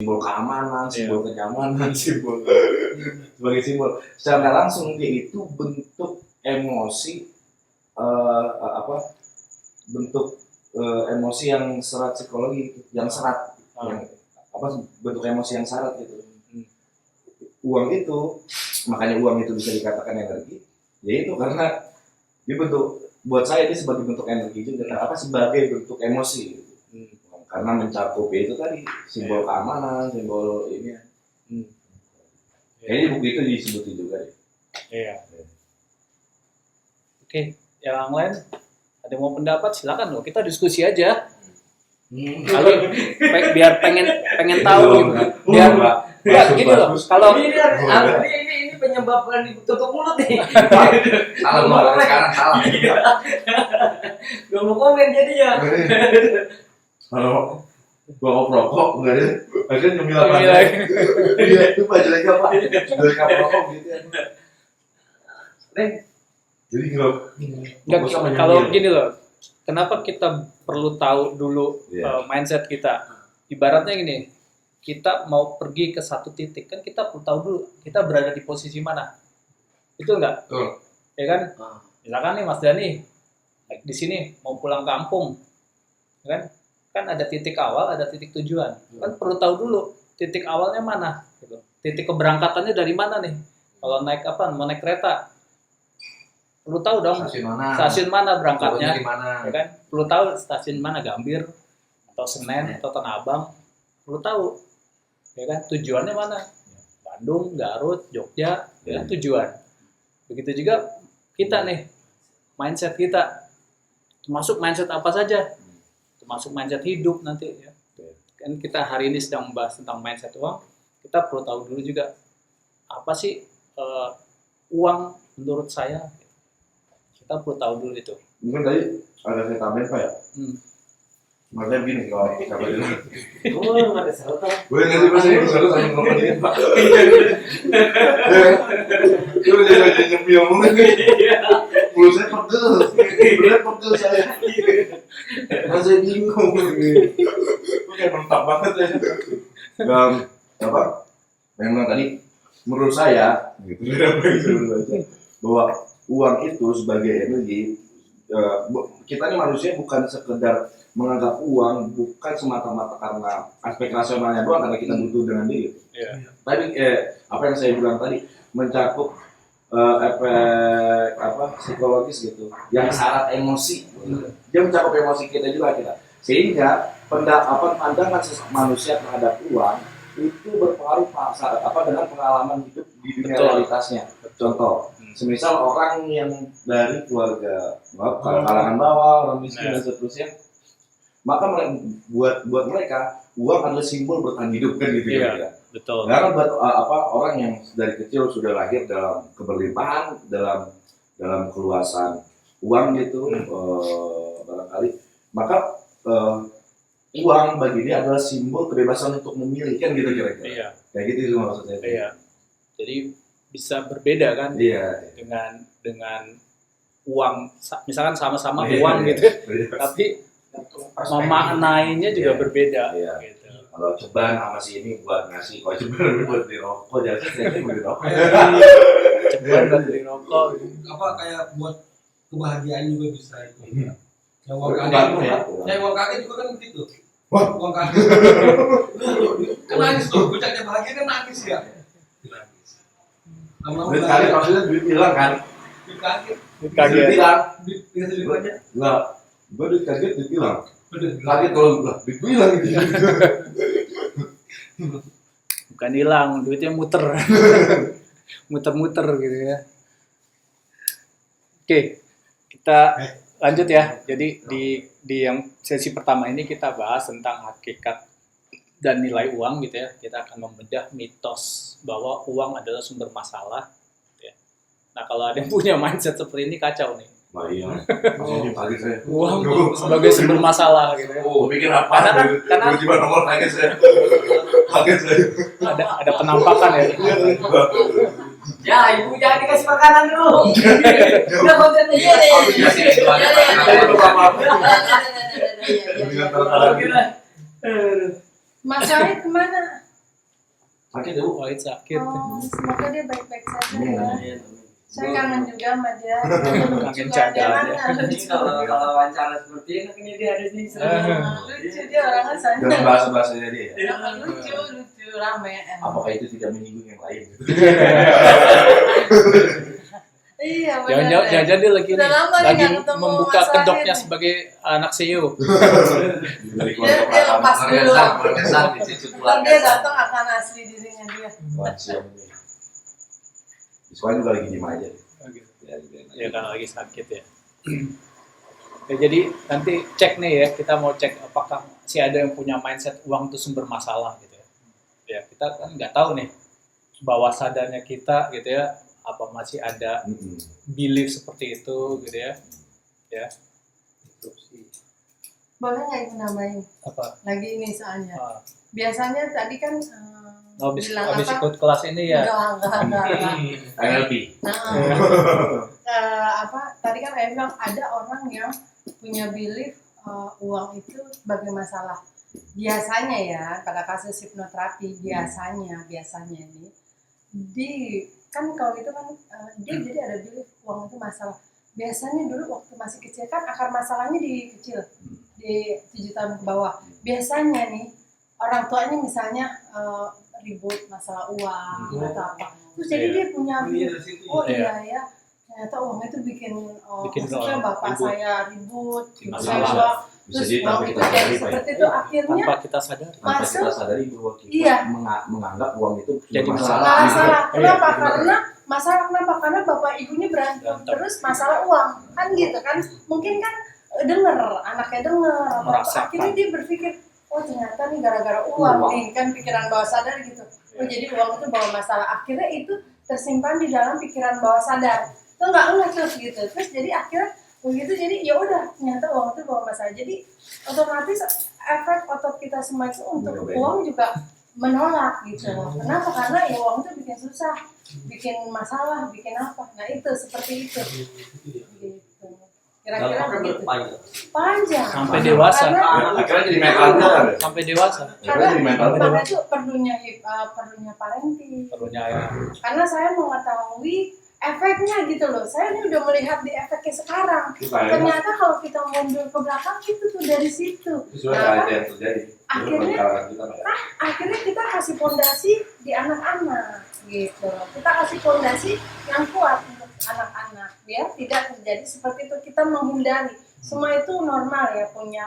simbol keamanan, simbol kenyamanan, simbol sebagai simbol. Secara langsung dia itu bentuk emosi bentuk emosi yang serat psikologi, yang serat, yang bentuk emosi yang syarat gitu. Uang itu, makanya uang itu bisa dikatakan energi, yaitu karena dia bentuk, buat saya ini sebagai bentuk energi juga, sebagai bentuk emosi gitu. Karena mencakup itu tadi simbol keamanan, simbol ini. Kayaknya buku itu disebutin juga ya. Iya. Oke, yang lain ada mau pendapat silakan loh, kita diskusi aja. Kalau biar pengen tahu gitu. Biar gini loh, kalau ini penyebabkan tutup mulut nih. Salah sekarang salah. Gak mau komen jadinya. Kalau gua rokok enggak ada, akhirnya nyemil apa? Iya, itu baju lagi apa? Dari kapal rokok gitu ya. Jadi kalau gini loh, kenapa kita perlu tahu dulu mindset kita? Ibaratnya gini, kita mau pergi ke satu titik kan kita perlu tahu dulu kita berada di posisi mana. Itu enggak? Ya kan? Misalkan nih Mas Dani di sini mau pulang kampung, ya kan? Kan ada titik awal, ada titik tujuan. Kan perlu tahu dulu titik awalnya mana, gitu. Titik keberangkatannya dari mana nih? Kalau naik mau naik kereta, perlu tahu dong stasiun mana berangkatnya, ya kan? Perlu tahu stasiun mana, Gambir atau Senen atau Tanah Abang, perlu tahu, ya kan? Tujuannya mana? Bandung, Garut, Jogja, ya tujuan. Begitu juga kita nih, mindset kita, termasuk mindset apa saja. Masuk mindset hidup nanti ya. Kan kita hari ini sedang membahas tentang mindset uang, kita perlu tahu dulu juga apa sih uang menurut saya. Kita perlu tahu dulu itu. Mungkin tadi ada saya tambahin Pak ya. Maksudnya begini kalau kita bilang. Nggak ada salah. Boleh nggak sih Mas ini salah sama ngomongin Pak. Itu jadi nyemil mungkin. Mulut saya pegel saya. Masih bingung. Kayak mantap banget ya. Memang tadi menurut saya gitu bahwa uang itu sebagai energi, kita ini manusia bukan sekedar menganggap uang bukan semata-mata karena aspek rasionalnya doang karena kita butuh dengan dia. Tadi apa yang saya bilang tadi mencakup efek psikologis gitu yang syarat emosi. Dia mencakup emosi kita juga sehingga pandangan manusia terhadap uang itu berpengaruh dengan pengalaman hidup di dunia realitasnya. Contoh, semisal orang yang dari keluarga kalangan bawah, orang miskin dan seterusnya, maka buat mereka uang adalah simbol bertahan hidup kan gitu ya. Betul. Karena buat orang yang dari kecil sudah lahir dalam keberlimpahan, dalam keluasan uang gitu, barangkali, maka uang bagi dia adalah simbol kebebasan untuk memilih kan gitu kira-kira. Iya. Kayak gitu itu maksudnya. Iya. Jadi bisa berbeda kan? Iya. Dengan uang, misalkan sama-sama uang gitu, tapi memaknainya juga berbeda. Iya. Gitu. Kalau ceban sama si ini buat ngasih, kalau ceban buat beli rokok, jadi beli rokok. Ceban buat beli rokok. Kayak buat kebahagiaan juga bisa itu. Yang uang kakek juga kan begitu. Wah, uang kakek. Kan nangis tuh, bocahnya bahagia kan nangis ya. Nangis. Duit kakek maksudnya duit hilang kan? Duit kakek. Duit hilang. Duit banyak. Enggak, gua duit kakek duit hilang. Kaget kalau duit hilang gitu. Bukan hilang, duitnya muter. Muter-muter gitu ya. Oke, kita lanjut ya. Jadi di yang sesi pertama ini kita bahas tentang hakikat dan nilai uang gitu ya. Kita akan membedah mitos bahwa uang adalah sumber masalah. Gitu ya. Nah kalau ada yang punya mindset seperti ini kacau nih. Nah iya, maksudnya kaget saya. Uang sebagai sumber masalah gitu ya. Oh, mikir apa? Karena tiba-tiba nomor kaget saya. Kaget saya. Ada penampakan ya. Ya, ibu jangan dikasih makanan dulu. Udah kontennya iya deh. Mas Syahid kemana? Sakit ya, Bu? Oh, itu sakit. Semoga dia baik-baik saja Iya. ya. Saya kangen juga sama dia. Kangen canda dia. Ini Lucu. kalau wawancara seperti ini dia ada di sana. Lucu dia orangnya Dan santai. bahasa-bahasanya dia. Lucu rame. Apakah itu tidak menyinggung yang lain? Iya benar. Jangan-jangan dia lagi Udah lama nih lagi nggak ketemu membuka Mas kedoknya Wahid nih. sebagai anak CEO. Dari Dia lepas dulu. Berkesan dicucuk Ntar dia datang akan asli dirinya dia. Di sekolah juga lagi diem aja. Ya kan lagi sakit ya. Ya, jadi nanti cek nih ya, kita mau cek apakah si ada yang punya mindset uang itu sumber masalah gitu ya. Ya kita kan nggak tahu nih bawah sadarnya kita gitu ya, apa masih ada belief seperti itu gitu ya. Ya. Itu sih. Boleh nggak ibu nambahin? Apa? Lagi ini soalnya. Ah, Biasanya tadi kan habis bilang habis apa? ikut kelas ini ya. Enggak. NLP. Tadi kan saya bilang ada orang yang punya belief uang itu sebagai masalah. Biasanya ya, pada kasus hipnoterapi biasanya ini kan kalau itu kan dia jadi ada belief uang itu masalah. Biasanya dulu waktu masih kecil kan akar masalahnya di kecil, di 7 tahun ke bawah. Biasanya nih orang tuanya misalnya ribut masalah uang atau apa. Terus jadi dia punya belief, oh iya ya, ternyata uang itu bikin maksudnya bapak ribut. saya ribut, ibu saya Masalah. doang. Bisa Terus jadi uang tanpa itu kita jadi sadari, Pak. seperti itu akhirnya Tanpa kita sadar. Tanpa Masuk. kita sadari bahwa kita Iya. menganggap uang itu Jadi masalah. masalah. Iya. Kenapa? Karena bapak ibunya berantem Berantem. terus masalah uang kan gitu kan. Mungkin kan denger anaknya denger atau apa. Merasakan. Akhirnya dia berpikir oh ternyata nih gara-gara uang nih kan pikiran bawah sadar gitu. Oh jadi uang itu bawa masalah. Akhirnya itu tersimpan di dalam pikiran bawah sadar. Itu nggak terus gitu. Terus jadi akhirnya begitu jadi ya udah ternyata uang itu bawa masalah. Jadi otomatis efek otot kita semua itu untuk uang juga menolak gitu. Kenapa? Karena ya uang itu bikin susah, bikin masalah, bikin apa. Nah itu seperti itu. Gitu. Kira-kira begitu. Panjang. Sampai dewasa. Karena, Akhirnya jadi mental juga kan? Sampai dewasa. karena Jadi mental karena itu perlunya parenting. Perlunya ya. Karena saya mengetahui efeknya gitu loh. Saya ini udah melihat di efeknya sekarang. Ternyata kalau kita mundur ke belakang itu tuh dari situ. Itu sudah ada yang terjadi. Akhirnya kita kasih fondasi di anak-anak gitu. Kita kasih fondasi yang kuat untuk anak-anak ya, tidak terjadi seperti itu. Kita menghindari. Semua itu normal ya, punya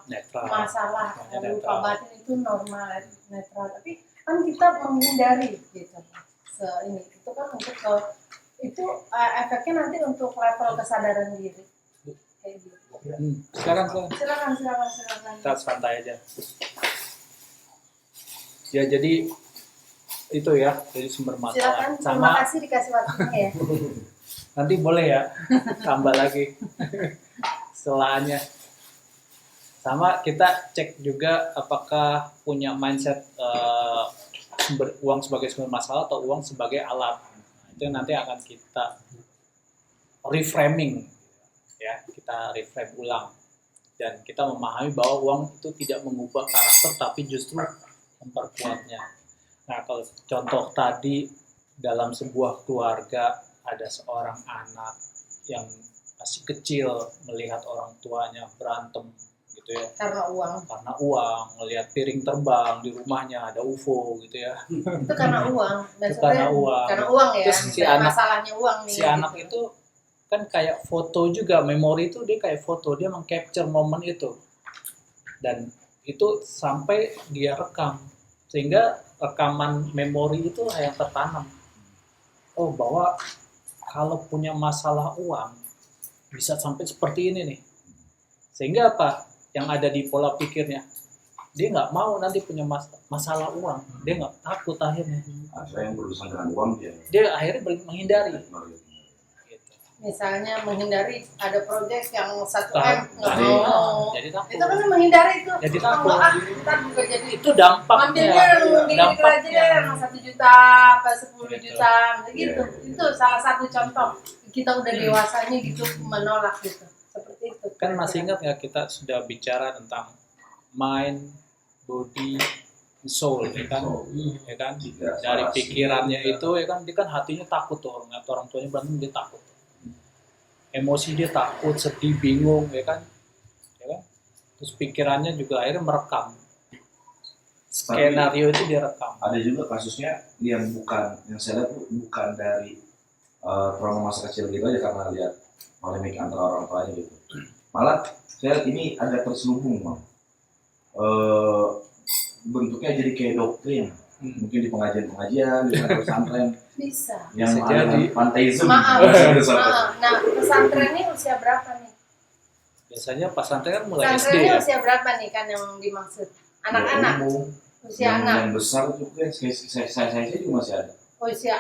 Netral. masalah Netral. lupa batin itu normal netral, tapi kan kita menghindari gitu. Ini itu kan untuk itu efeknya nanti untuk level kesadaran diri kayak gitu. Silakan. Silakan. Kita santai aja. Ya jadi itu ya, jadi sumber masalah. Silakan. Terima Sama kasih dikasih waktunya ya. nanti boleh ya tambah lagi selaannya. Sama kita cek juga apakah punya mindset sumber uang sebagai sumber masalah atau uang sebagai alat. Itu nanti akan kita reframing ya, kita reframe ulang dan kita memahami bahwa uang itu tidak mengubah karakter tapi justru memperkuatnya. Nah, kalau contoh tadi dalam sebuah keluarga ada seorang anak yang masih kecil melihat orang tuanya berantem gitu ya. Karena uang. Melihat piring terbang di rumahnya ada UFO gitu ya. Itu karena uang. Itu karena uang. Karena uang ya. Terus si anak- masalahnya uang nih. Si anak itu kan kayak foto juga, memori itu dia kayak foto, dia meng-capture momen itu. Dan itu sampai dia rekam. Sehingga rekaman memori itu yang tertanam. Oh, bahwa kalau punya masalah uang bisa sampai seperti ini nih. Sehingga apa? Yang ada di pola pikirnya, dia nggak mau nanti punya masalah uang, dia nggak takut akhirnya. Saya yang berurusan dengan uang Dia akhirnya menghindari. Gitu. Misalnya menghindari ada proyek yang 1 Nah, M nggak mau. Jadi takut. Itu kan menghindari itu. Jadi Kalau takut. ntar juga jadi Itu dampaknya. ambilnya dikit aja deh, yang 1 juta, apa 10 Gitu. juta, gitu. Iya. Itu salah satu contoh kita udah dewasanya gitu menolak gitu. Seperti itu. Kan masih ingat nggak kita sudah bicara tentang mind, body, soul, ya kan, ya kan, dari pikirannya itu, ya kan, dia kan hatinya takut tuh orang tuanya berantem dia takut, emosi dia takut, sedih, bingung, ya kan, terus pikirannya juga akhirnya merekam, skenario itu dia rekam. Ada juga kasusnya yang saya lihat bukan dari trauma masa kecil gitu aja karena lihat polemik antara orang tuanya gitu. Malah saya lihat ini ada terselubung, Bang. Bentuknya jadi kayak doktrin. Mungkin di pengajian-pengajian, di pesantren. Bisa. Yang Bisa ada jadi. panteisme. Maaf. Nah, pesantren ini usia berapa nih? Biasanya pesantren kan mulai SD Pesantrennya ya. usia berapa nih kan yang dimaksud? Anak-anak, usia anak. Yang besar juga, saya juga masih ada.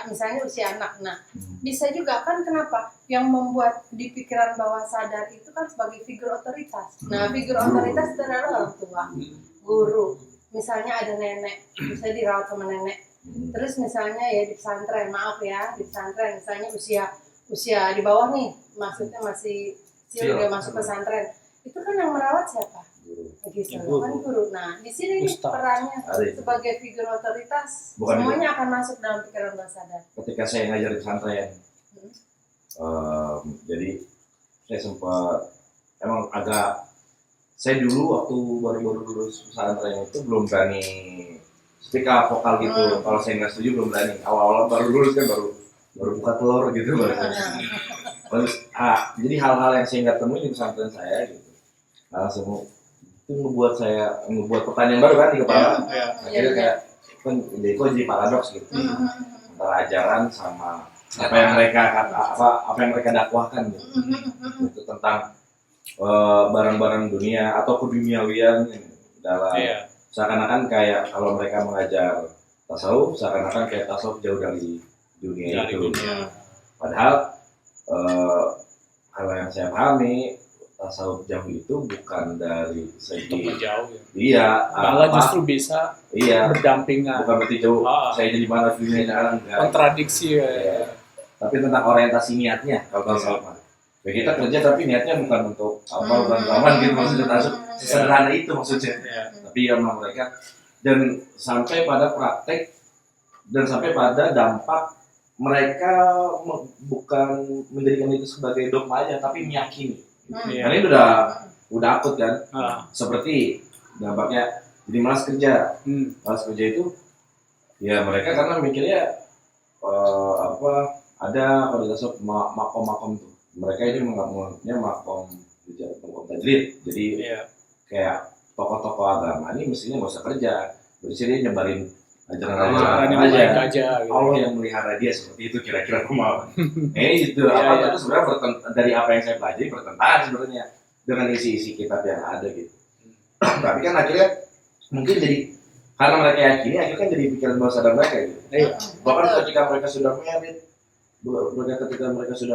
Misalnya usia anak. Nah, bisa juga kan kenapa? Yang membuat di pikiran bawah sadar itu kan sebagai figur otoritas. Nah, figur otoritas itu adalah orang tua, guru. Misalnya ada nenek, bisa dirawat sama nenek. Terus misalnya ya di pesantren, maaf ya, di pesantren misalnya usia di bawah nih, maksudnya masih udah masuk pesantren. Itu kan yang merawat siapa? Guru. Kan guru. Nah, di sini nih Ustaz. perannya sebagai figur otoritas, Bukan semuanya akan masuk dalam pikiran bawah sadar. Ketika saya ngajar di pesantren, jadi saya sempat emang saya dulu waktu baru lulus pesantren itu belum berani speak up vokal gitu. Kalau saya nggak setuju belum berani. Awal-awal baru lulus kan baru buka telur gitu. Terus jadi hal-hal yang saya nggak temui di pesantren saya gitu. Langsung itu ngebuat pertanyaan baru kan di kepala. Akhirnya kayak jadi paradoks gitu. Antara ajaran sama apa yang mereka dakwahkan gitu. Itu tentang barang-barang dunia atau keduniawian dalam seakan-akan kayak kalau mereka mengajar tasawuf seakan-akan kayak tasawuf jauh dari dunia itu. Padahal kalau yang saya pahami tasawuf jauh itu bukan dari segi Jauh ya. Iya, Malah justru bisa berdampingan. Bukan berarti jauh. Saya jadi mana dunia sekarang enggak. Kontradiksi ya. Tapi tentang orientasi niatnya kalau tasawuf mah. Ya, kita kerja tapi niatnya bukan untuk bukan lawan gitu maksudnya tasawuf. Sederhana itu maksudnya. Tapi ya mereka dan sampai pada praktek dan sampai pada dampak mereka bukan menjadikan itu sebagai dogma aja tapi meyakini. Karena itu udah akut kan. Seperti dampaknya jadi malas kerja. Malas kerja itu ya mereka karena mikirnya ada kalau tasawuf makom tuh. Mereka ini menganggapnya makom tajrid. Jadi kayak tokoh-tokoh agama ini mestinya nggak usah kerja. Berarti dia nyebarin ajaran aja. Gitu. Allah yang melihara dia seperti itu kira-kira mau. Itu itu sebenarnya dari apa yang saya pelajari bertentangan sebenarnya dengan isi-isi kitab yang ada gitu. Tapi kan akhirnya mungkin jadi karena mereka yakini akhirnya kan jadi pikiran bawah sadar mereka gitu. Bahkan ketika mereka sudah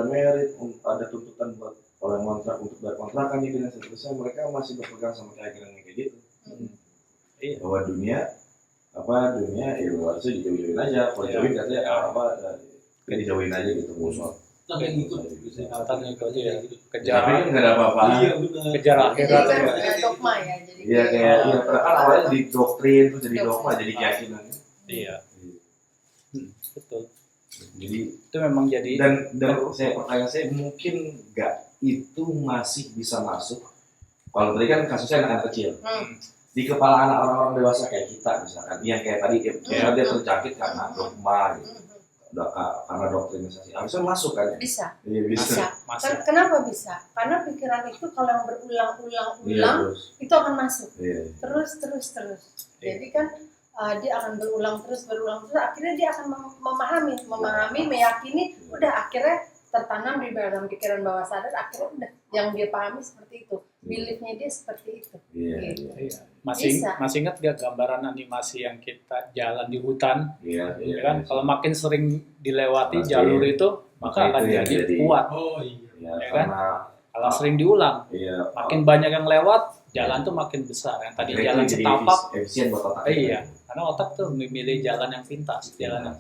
merit, ada tuntutan buat oleh kontrak untuk bayar kontrakan gitu dan seterusnya mereka masih berpegang sama keyakinan kayak gitu. Bahwa dunia ya harusnya dijauhin aja. Kalau jauhin katanya kayak dijauhin aja gitu musuh. Tapi ngikut Kejar. Tapi kan nggak ada apa-apa. Iya benar. Kejar akhirat Jadi ya. kan dogma ya. Jadi Iya kayak kan awalnya di doktrin terus jadi dogma jadi keyakinan. Iya. Betul. Jadi Itu memang jadi dan pertanyaan saya mungkin nggak itu masih bisa masuk kalau tadi kan kasusnya anak kecil di kepala anak orang-orang dewasa kayak kita misalkan yang kayak tadi dia terjangkit karena dogma gitu. Karena doktrinisasi harusnya masuk kan ya? bisa. Iya bisa. Kenapa bisa? Karena pikiran itu kalau yang berulang-ulang itu akan masuk. Terus. Jadi kan dia akan berulang terus akhirnya dia akan memahami, meyakini, udah akhirnya tertanam di dalam pikiran bawah sadar, akhirnya udah yang dia pahami seperti itu, beliefnya dia seperti itu. Iya. Masih ingat gak gambaran animasi yang kita jalan di hutan? Iya. Kan kalau makin sering dilewati jalur itu maka akan jadi kuat. Oh iya. Ya kan? Kalau sering diulang, makin banyak yang lewat, jalan tuh makin besar. Yang tadi jalan setapak, efisien buat otak. Iya, karena otak tuh memilih jalan yang pintas, jalan yang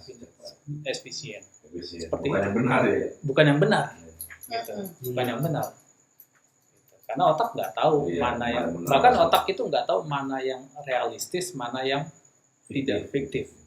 efisien. Seperti bukan yang benar ya. Bukan yang benar. Gitu. Bukan yang benar. Karena otak nggak tahu mana yang, bahkan otak itu nggak tahu mana yang realistis, mana yang tidak fiktif.